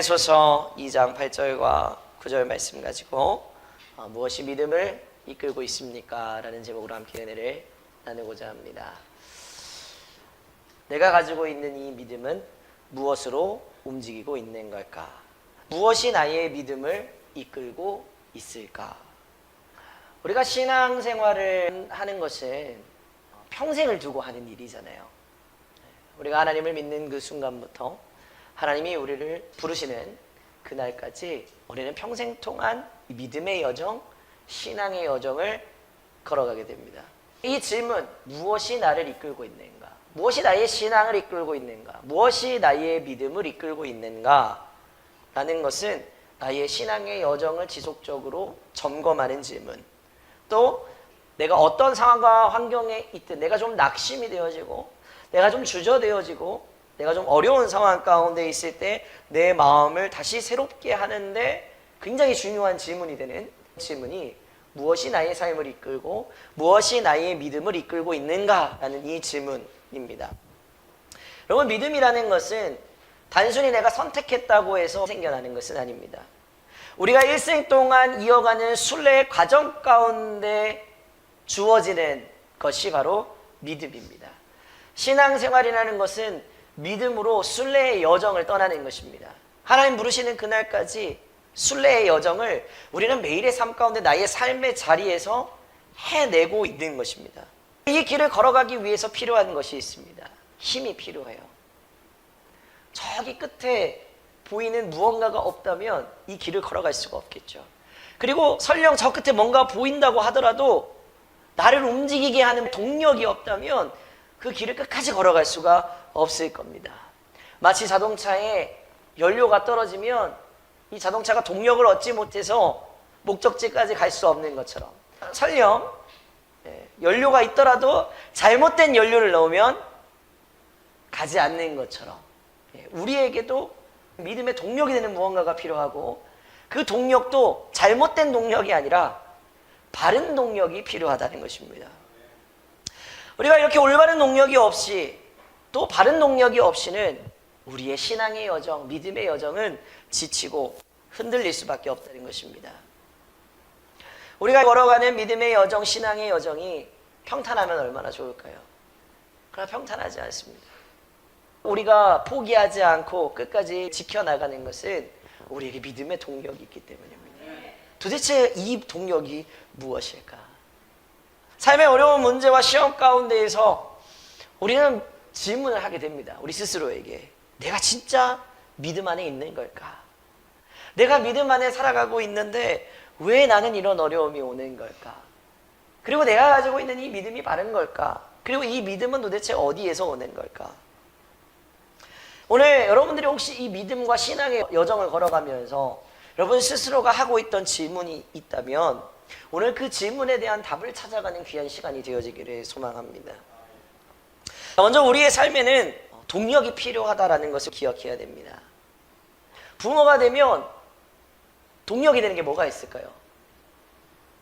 에베소서 2장 8절과 9절 말씀 가지고 무엇이 믿음을 이끌고 있습니까? 라는 제목으로 함께 은혜를 나누고자 합니다. 내가 가지고 있는 이 믿음은 무엇으로 움직이고 있는 걸까? 무엇이 나의 믿음을 이끌고 있을까? 우리가 신앙생활을 하는 것은 평생을 두고 하는 일이잖아요. 우리가 하나님을 믿는 그 순간부터 하나님이 우리를 부르시는 그날까지 우리는 평생 동안 믿음의 여정, 신앙의 여정을 걸어가게 됩니다. 이 질문, 무엇이 나를 이끌고 있는가? 무엇이 나의 신앙을 이끌고 있는가? 무엇이 나의 믿음을 이끌고 있는가? 라는 것은 나의 신앙의 여정을 지속적으로 점검하는 질문. 또 내가 어떤 상황과 환경에 있든 내가 좀 낙심이 되어지고 내가 좀 주저되어지고 내가 좀 어려운 상황 가운데 있을 때 내 마음을 다시 새롭게 하는데 굉장히 중요한 질문이 되는 질문이 무엇이 나의 삶을 이끌고 무엇이 나의 믿음을 이끌고 있는가라는 이 질문입니다. 여러분, 믿음이라는 것은 단순히 내가 선택했다고 해서 생겨나는 것은 아닙니다. 우리가 일생 동안 이어가는 순례의 과정 가운데 주어지는 것이 바로 믿음입니다. 신앙생활이라는 것은 믿음으로 순례의 여정을 떠나는 것입니다. 하나님 부르시는 그날까지 순례의 여정을 우리는 매일의 삶 가운데 나의 삶의 자리에서 해내고 있는 것입니다. 이 길을 걸어가기 위해서 필요한 것이 있습니다. 힘이 필요해요. 저기 끝에 보이는 무언가가 없다면 이 길을 걸어갈 수가 없겠죠. 그리고 설령 저 끝에 뭔가 보인다고 하더라도 나를 움직이게 하는 동력이 없다면 그 길을 끝까지 걸어갈 수가 없을 겁니다. 마치 자동차에 연료가 떨어지면 이 자동차가 동력을 얻지 못해서 목적지까지 갈 수 없는 것처럼, 설령 연료가 있더라도 잘못된 연료를 넣으면 가지 않는 것처럼 우리에게도 믿음의 동력이 되는 무언가가 필요하고 그 동력도 잘못된 동력이 아니라 바른 동력이 필요하다는 것입니다. 우리가 이렇게 올바른 동력이 없이 또 바른 동력이 없이는 우리의 신앙의 여정, 믿음의 여정은 지치고 흔들릴 수밖에 없다는 것입니다. 우리가 걸어가는 믿음의 여정, 신앙의 여정이 평탄하면 얼마나 좋을까요? 그러나 평탄하지 않습니다. 우리가 포기하지 않고 끝까지 지켜나가는 것은 우리에게 믿음의 동력이 있기 때문입니다. 도대체 이 동력이 무엇일까? 삶의 어려운 문제와 시험 가운데에서 우리는 질문을 하게 됩니다. 우리 스스로에게. 내가 진짜 믿음 안에 있는 걸까? 내가 믿음 안에 살아가고 있는데 왜 나는 이런 어려움이 오는 걸까? 그리고 내가 가지고 있는 이 믿음이 바른 걸까? 그리고 이 믿음은 도대체 어디에서 오는 걸까? 오늘 여러분들이 혹시 이 믿음과 신앙의 여정을 걸어가면서 여러분 스스로가 하고 있던 질문이 있다면 오늘 그 질문에 대한 답을 찾아가는 귀한 시간이 되어지기를 소망합니다. 먼저 우리의 삶에는 동력이 필요하다는 것을 기억해야 됩니다. 부모가 되면 동력이 되는 게 뭐가 있을까요?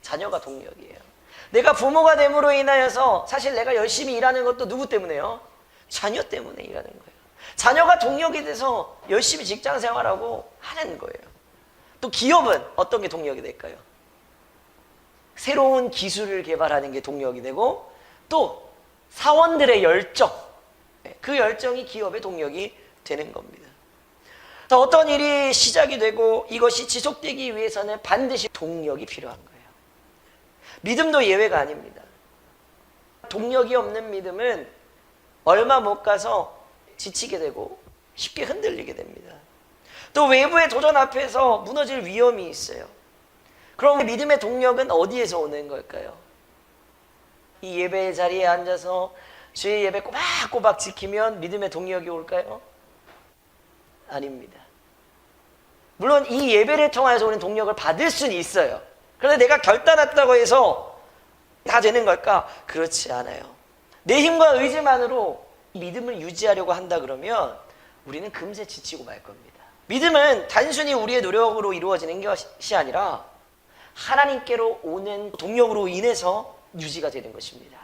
자녀가 동력이에요. 내가 부모가 됨으로 인하여서 사실 내가 열심히 일하는 것도 누구 때문에요? 자녀 때문에 일하는 거예요. 자녀가 동력이 돼서 열심히 직장 생활하고 하는 거예요. 또 기업은 어떤 게 동력이 될까요? 새로운 기술을 개발하는 게 동력이 되고 또 사원들의 열정, 그 열정이 기업의 동력이 되는 겁니다. 어떤 일이 시작이 되고 이것이 지속되기 위해서는 반드시 동력이 필요한 거예요. 믿음도 예외가 아닙니다. 동력이 없는 믿음은 얼마 못 가서 지치게 되고 쉽게 흔들리게 됩니다. 또 외부의 도전 앞에서 무너질 위험이 있어요. 그럼 믿음의 동력은 어디에서 오는 걸까요? 이 예배의 자리에 앉아서 주의 예배 꼬박꼬박 지키면 믿음의 동력이 올까요? 아닙니다. 물론 이 예배를 통해서 우리는 동력을 받을 수는 있어요. 그런데 내가 결단했다고 해서 다 되는 걸까? 그렇지 않아요. 내 힘과 의지만으로 믿음을 유지하려고 한다 그러면 우리는 금세 지치고 말 겁니다. 믿음은 단순히 우리의 노력으로 이루어지는 것이 아니라 하나님께로 오는 동력으로 인해서 유지가 되는 것입니다.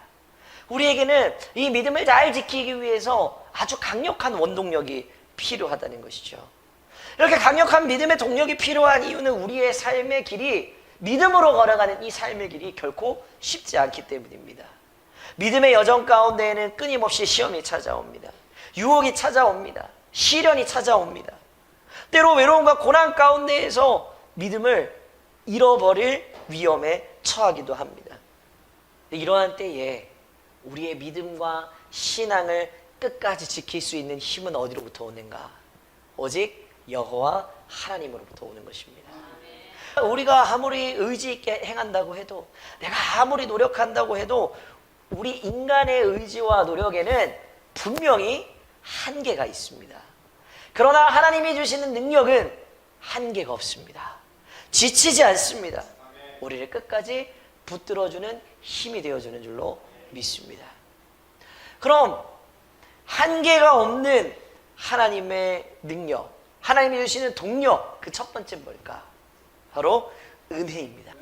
우리에게는 이 믿음을 잘 지키기 위해서 아주 강력한 원동력이 필요하다는 것이죠. 이렇게 강력한 믿음의 동력이 필요한 이유는 우리의 삶의 길이, 믿음으로 걸어가는 이 삶의 길이 결코 쉽지 않기 때문입니다. 믿음의 여정 가운데에는 끊임없이 시험이 찾아옵니다. 유혹이 찾아옵니다. 시련이 찾아옵니다. 때로 외로움과 고난 가운데에서 믿음을 잃어버릴 위험에 처하기도 합니다. 이러한 때에 우리의 믿음과 신앙을 끝까지 지킬 수 있는 힘은 어디로부터 오는가? 오직 여호와 하나님으로부터 오는 것입니다. 우리가 아무리 의지 있게 행한다고 해도, 내가 아무리 노력한다고 해도 우리 인간의 의지와 노력에는 분명히 한계가 있습니다. 그러나 하나님이 주시는 능력은 한계가 없습니다. 지치지 않습니다. 우리를 끝까지 붙들어주는 힘이 되어주는 줄로 믿습니다. 그럼 한계가 없는 하나님의 능력, 하나님이 주시는 동력, 그 첫 번째 뭘까? 바로 은혜입니다.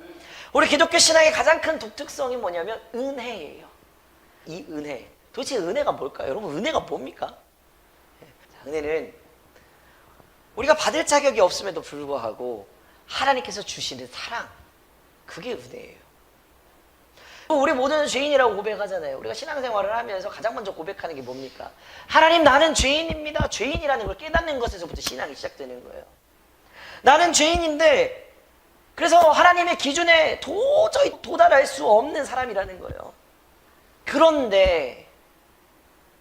우리 기독교 신앙의 가장 큰 독특성이 뭐냐면 은혜예요. 이 은혜, 도대체 은혜가 뭘까요? 여러분, 은혜가 뭡니까? 은혜는 우리가 받을 자격이 없음에도 불구하고 하나님께서 주시는 사랑, 그게 은혜예요. 우리 모두는 죄인이라고 고백하잖아요. 우리가 신앙생활을 하면서 가장 먼저 고백하는 게 뭡니까? 하나님, 나는 죄인입니다. 죄인이라는 걸 깨닫는 것에서부터 신앙이 시작되는 거예요. 나는 죄인인데, 그래서 하나님의 기준에 도저히 도달할 수 없는 사람이라는 거예요. 그런데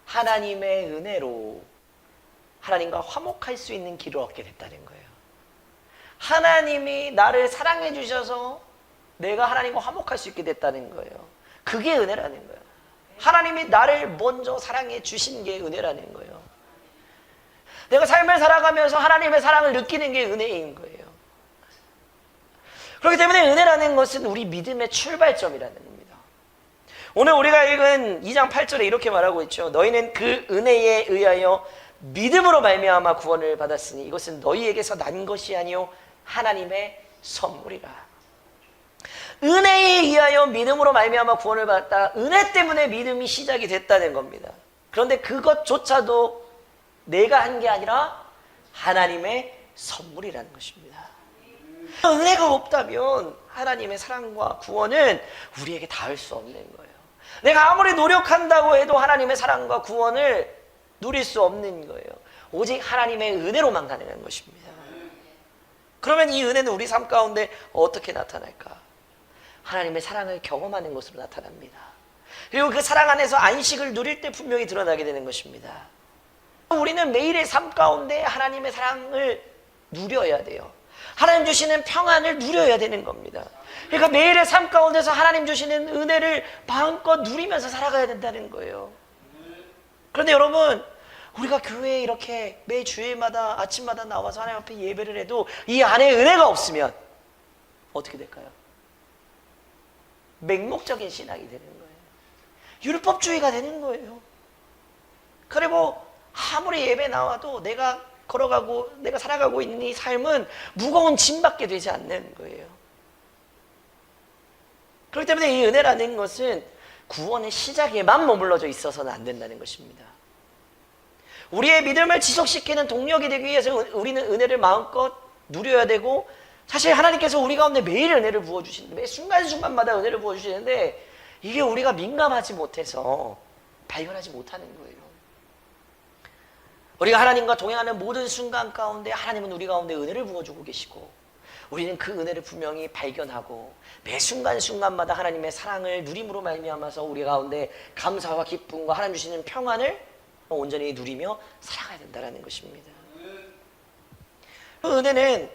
하나님의 은혜로 하나님과 화목할 수 있는 길을 얻게 됐다는 거예요. 하나님이 나를 사랑해 주셔서 내가 하나님과 화목할 수 있게 됐다는 거예요. 그게 은혜라는 거예요. 하나님이 나를 먼저 사랑해 주신 게 은혜라는 거예요. 내가 삶을 살아가면서 하나님의 사랑을 느끼는 게 은혜인 거예요. 그렇기 때문에 은혜라는 것은 우리 믿음의 출발점이라는 겁니다. 오늘 우리가 읽은 2장 8절에 이렇게 말하고 있죠. 너희는 그 은혜에 의하여 믿음으로 말미암아 구원을 받았으니 이것은 너희에게서 난 것이 아니요 하나님의 선물이라. 은혜에 의하여 믿음으로 말미암아 구원을 받았다. 은혜 때문에 믿음이 시작이 됐다는 겁니다. 그런데 그것조차도 내가 한 게 아니라 하나님의 선물이라는 것입니다. 은혜가 없다면 하나님의 사랑과 구원은 우리에게 닿을 수 없는 거예요. 내가 아무리 노력한다고 해도 하나님의 사랑과 구원을 누릴 수 없는 거예요. 오직 하나님의 은혜로만 가능한 것입니다. 그러면 이 은혜는 우리 삶 가운데 어떻게 나타날까? 하나님의 사랑을 경험하는 것으로 나타납니다. 그리고 그 사랑 안에서 안식을 누릴 때 분명히 드러나게 되는 것입니다. 우리는 매일의 삶 가운데 하나님의 사랑을 누려야 돼요. 하나님 주시는 평안을 누려야 되는 겁니다. 그러니까 매일의 삶 가운데서 하나님 주시는 은혜를 마음껏 누리면서 살아가야 된다는 거예요. 그런데 여러분, 우리가 교회에 이렇게 매 주일마다 아침마다 나와서 하나님 앞에 예배를 해도 이 안에 은혜가 없으면 어떻게 될까요? 맹목적인 신앙이 되는 거예요. 율법주의가 되는 거예요. 그리고 아무리 예배 나와도 내가 걸어가고 내가 살아가고 있는 이 삶은 무거운 짐밖에 되지 않는 거예요. 그렇기 때문에 이 은혜라는 것은 구원의 시작에만 머물러져 있어서는 안 된다는 것입니다. 우리의 믿음을 지속시키는 동력이 되기 위해서 우리는 은혜를 마음껏 누려야 되고, 사실 하나님께서 우리 가운데 매일 은혜를 부어주시는데, 매 순간순간마다 은혜를 부어주시는데 이게 우리가 민감하지 못해서 발견하지 못하는 거예요. 우리가 하나님과 동행하는 모든 순간 가운데 하나님은 우리 가운데 은혜를 부어주고 계시고, 우리는 그 은혜를 분명히 발견하고 매 순간순간마다 하나님의 사랑을 누림으로 말미암아서 우리 가운데 감사와 기쁨과 하나님 주시는 평안을 온전히 누리며 살아가야 된다는 것입니다. 은혜는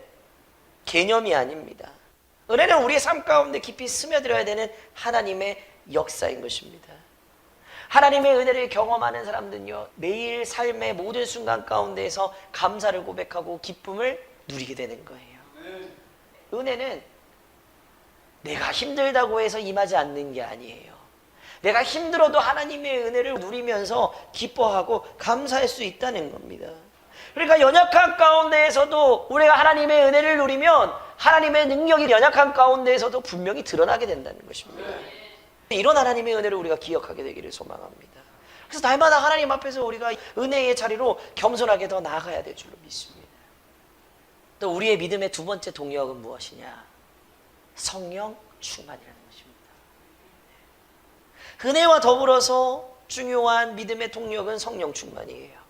개념이 아닙니다. 은혜는 우리의 삶 가운데 깊이 스며들어야 되는 하나님의 역사인 것입니다. 하나님의 은혜를 경험하는 사람들은요, 매일 삶의 모든 순간 가운데에서 감사를 고백하고 기쁨을 누리게 되는 거예요. 은혜는 내가 힘들다고 해서 임하지 않는 게 아니에요. 내가 힘들어도 하나님의 은혜를 누리면서 기뻐하고 감사할 수 있다는 겁니다. 그러니까 연약한 가운데에서도 우리가 하나님의 은혜를 누리면 하나님의 능력이 연약한 가운데에서도 분명히 드러나게 된다는 것입니다. 이런 하나님의 은혜를 우리가 기억하게 되기를 소망합니다. 그래서 날마다 하나님 앞에서 우리가 은혜의 자리로 겸손하게 더 나아가야 될 줄로 믿습니다. 또 우리의 믿음의 두 번째 동력은 무엇이냐? 성령 충만이라는 것입니다. 은혜와 더불어서 중요한 믿음의 동력은 성령 충만이에요.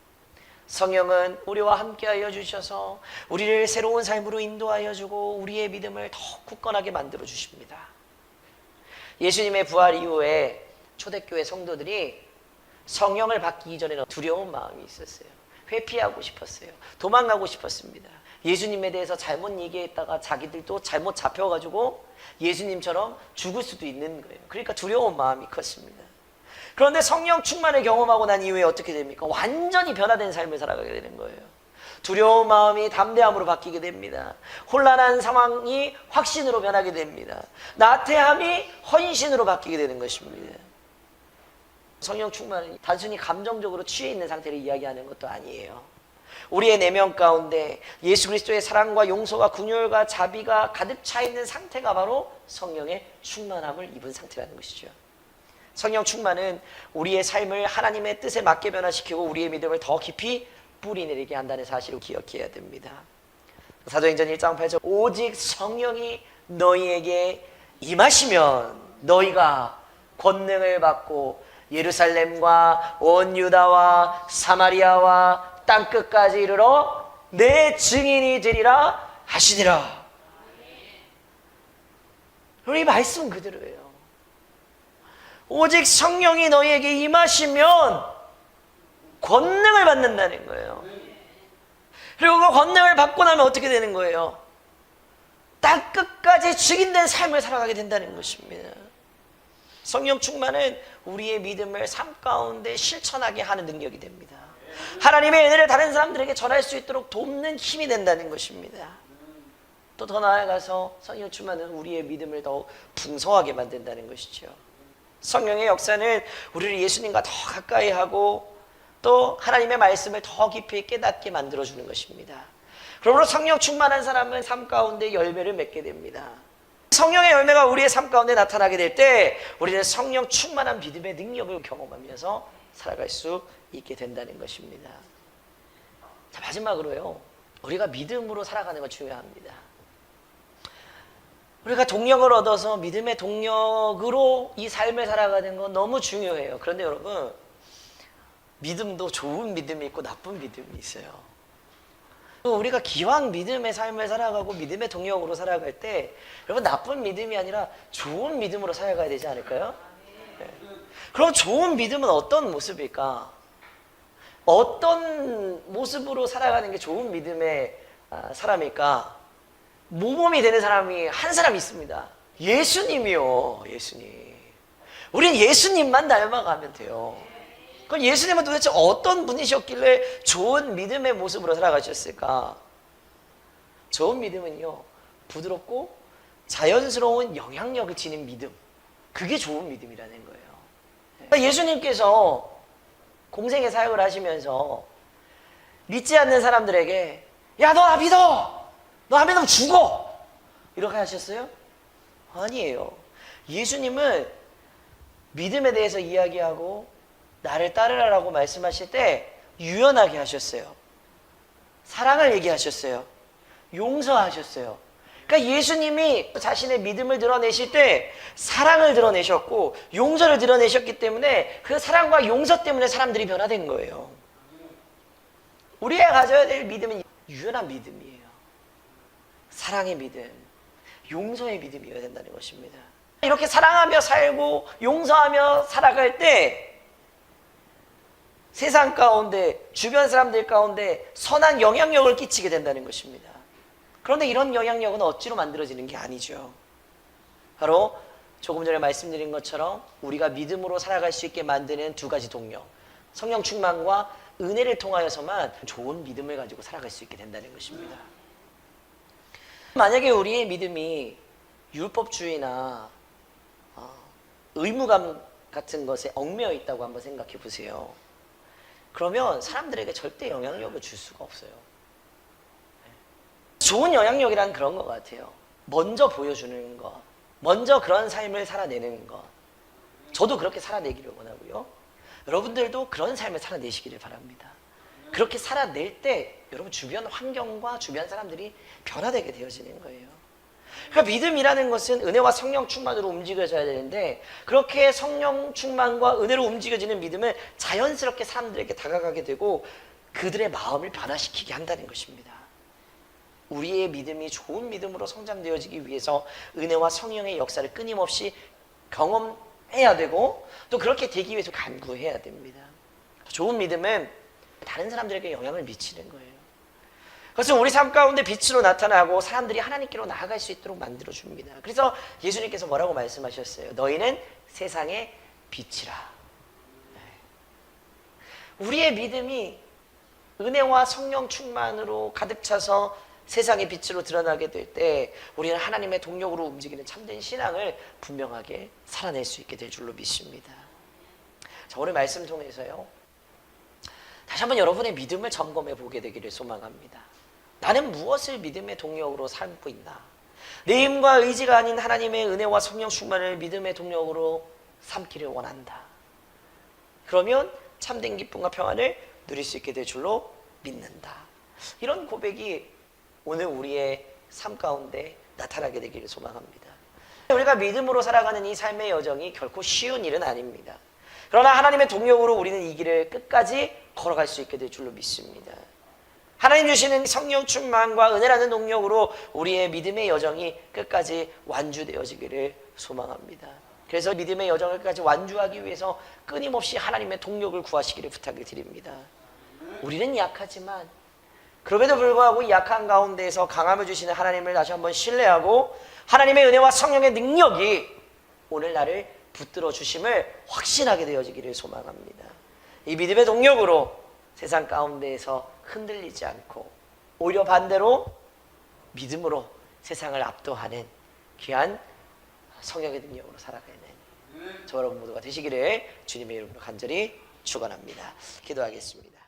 성령은 우리와 함께하여 주셔서 우리를 새로운 삶으로 인도하여 주고 우리의 믿음을 더 굳건하게 만들어 주십니다. 예수님의 부활 이후에 초대교회 성도들이 성령을 받기 이전에는 두려운 마음이 있었어요. 회피하고 싶었어요. 도망가고 싶었습니다. 예수님에 대해서 잘못 얘기했다가 자기들도 잘못 잡혀가지고 예수님처럼 죽을 수도 있는 거예요. 그러니까 두려운 마음이 컸습니다. 그런데 성령 충만을 경험하고 난 이후에 어떻게 됩니까? 완전히 변화된 삶을 살아가게 되는 거예요. 두려운 마음이 담대함으로 바뀌게 됩니다. 혼란한 상황이 확신으로 변하게 됩니다. 나태함이 헌신으로 바뀌게 되는 것입니다. 성령 충만은 단순히 감정적으로 취해 있는 상태를 이야기하는 것도 아니에요. 우리의 내면 가운데 예수 그리스도의 사랑과 용서와 긍휼과 자비가 가득 차 있는 상태가 바로 성령의 충만함을 입은 상태라는 것이죠. 성령 충만은 우리의 삶을 하나님의 뜻에 맞게 변화시키고 우리의 믿음을 더 깊이 뿌리내리게 한다는 사실을 기억해야 됩니다. 사도행전 1장 8절 오직 성령이 너희에게 임하시면 너희가 권능을 받고 예루살렘과 온 유다와 사마리아와 땅끝까지 이르러 내 증인이 되리라 하시니라. 우리 말씀 그대로예요. 오직 성령이 너희에게 임하시면 권능을 받는다는 거예요. 그리고 그 권능을 받고 나면 어떻게 되는 거예요? 땅끝까지 증인된 삶을 살아가게 된다는 것입니다. 성령 충만은 우리의 믿음을 삶 가운데 실천하게 하는 능력이 됩니다. 하나님의 은혜를 다른 사람들에게 전할 수 있도록 돕는 힘이 된다는 것입니다. 또 더 나아가서 성령 충만은 우리의 믿음을 더 풍성하게 만든다는 것이죠. 성령의 역사는 우리를 예수님과 더 가까이 하고 또 하나님의 말씀을 더 깊이 깨닫게 만들어주는 것입니다. 그러므로 성령 충만한 사람은 삶 가운데 열매를 맺게 됩니다. 성령의 열매가 우리의 삶 가운데 나타나게 될 때 우리는 성령 충만한 믿음의 능력을 경험하면서 살아갈 수 있게 된다는 것입니다. 자, 마지막으로요, 우리가 믿음으로 살아가는 건 중요합니다. 우리가 동력을 얻어서 믿음의 동력으로 이 삶을 살아가는 건 너무 중요해요. 그런데 여러분, 믿음도 좋은 믿음이 있고 나쁜 믿음이 있어요. 우리가 기왕 믿음의 삶을 살아가고 믿음의 동력으로 살아갈 때 여러분 나쁜 믿음이 아니라 좋은 믿음으로 살아가야 되지 않을까요? 네. 그럼 좋은 믿음은 어떤 모습일까? 어떤 모습으로 살아가는 게 좋은 믿음의 사람일까? 모범이 되는 사람이 한 사람 있습니다. 예수님이요. 예수님. 우린 예수님만 닮아가면 돼요. 그럼 예수님은 도대체 어떤 분이셨길래 좋은 믿음의 모습으로 살아가셨을까? 좋은 믿음은요, 부드럽고 자연스러운 영향력을 지닌 믿음, 그게 좋은 믿음이라는 거예요. 그러니까 예수님께서 공생의 사역을 하시면서 믿지 않는 사람들에게 야, 너 나 믿어! 너 안 믿으면 죽어! 이렇게 하셨어요? 아니에요. 예수님은 믿음에 대해서 이야기하고 나를 따르라라고 말씀하실 때 유연하게 하셨어요. 사랑을 얘기하셨어요. 용서하셨어요. 그러니까 예수님이 자신의 믿음을 드러내실 때 사랑을 드러내셨고 용서를 드러내셨기 때문에 그 사랑과 용서 때문에 사람들이 변화된 거예요. 우리가 가져야 될 믿음은 유연한 믿음이에요. 사랑의 믿음, 용서의 믿음이어야 된다는 것입니다. 이렇게 사랑하며 살고 용서하며 살아갈 때 세상 가운데, 주변 사람들 가운데 선한 영향력을 끼치게 된다는 것입니다. 그런데 이런 영향력은 억지로 만들어지는 게 아니죠. 바로 조금 전에 말씀드린 것처럼 우리가 믿음으로 살아갈 수 있게 만드는 두 가지 동력, 성령 충만과 은혜를 통하여서만 좋은 믿음을 가지고 살아갈 수 있게 된다는 것입니다. 만약에 우리의 믿음이 율법주의나 의무감 같은 것에 얽매여 있다고 한번 생각해 보세요. 그러면 사람들에게 절대 영향력을 줄 수가 없어요. 좋은 영향력이란 그런 것 같아요. 먼저 보여주는 것, 먼저 그런 삶을 살아내는 것. 저도 그렇게 살아내기를 원하고요. 여러분들도 그런 삶을 살아내시기를 바랍니다. 그렇게 살아낼 때 여러분 주변 환경과 주변 사람들이 변화되게 되어지는 거예요. 그러니까 믿음이라는 것은 은혜와 성령 충만으로 움직여져야 되는데 그렇게 성령 충만과 은혜로 움직여지는 믿음은 자연스럽게 사람들에게 다가가게 되고 그들의 마음을 변화시키게 한다는 것입니다. 우리의 믿음이 좋은 믿음으로 성장되어지기 위해서 은혜와 성령의 역사를 끊임없이 경험해야 되고 또 그렇게 되기 위해서 간구해야 됩니다. 좋은 믿음은 다른 사람들에게 영향을 미치는 거예요. 그래서 우리 삶 가운데 빛으로 나타나고 사람들이 하나님께로 나아갈 수 있도록 만들어줍니다. 그래서 예수님께서 뭐라고 말씀하셨어요? 너희는 세상의 빛이라. 우리의 믿음이 은혜와 성령 충만으로 가득 차서 세상의 빛으로 드러나게 될 때 우리는 하나님의 동력으로 움직이는 참된 신앙을 분명하게 살아낼 수 있게 될 줄로 믿습니다. 자, 오늘 말씀 통해서요, 다시 한번 여러분의 믿음을 점검해 보게 되기를 소망합니다. 나는 무엇을 믿음의 동력으로 삼고 있나? 내 힘과 의지가 아닌 하나님의 은혜와 성령 충만을 믿음의 동력으로 삼기를 원한다. 그러면 참된 기쁨과 평안을 누릴 수 있게 될 줄로 믿는다. 이런 고백이 오늘 우리의 삶 가운데 나타나게 되기를 소망합니다. 우리가 믿음으로 살아가는 이 삶의 여정이 결코 쉬운 일은 아닙니다. 그러나 하나님의 동력으로 우리는 이 길을 끝까지 걸어갈 수 있게 될 줄로 믿습니다. 하나님 주시는 성령 충만과 은혜라는 동력으로 우리의 믿음의 여정이 끝까지 완주되어지기를 소망합니다. 그래서 믿음의 여정을 끝까지 완주하기 위해서 끊임없이 하나님의 동력을 구하시기를 부탁을 드립니다. 우리는 약하지만 그럼에도 불구하고 이 약한 가운데에서 강함을 주시는 하나님을 다시 한번 신뢰하고 하나님의 은혜와 성령의 능력이 오늘 나를 붙들어 주심을 확신하게 되어지기를 소망합니다. 이 믿음의 동력으로 세상 가운데에서 흔들리지 않고 오히려 반대로 믿음으로 세상을 압도하는 귀한 성령의 능력으로 살아가는 저 여러분 모두가 되시기를 주님의 이름으로 간절히 축원합니다. 기도하겠습니다.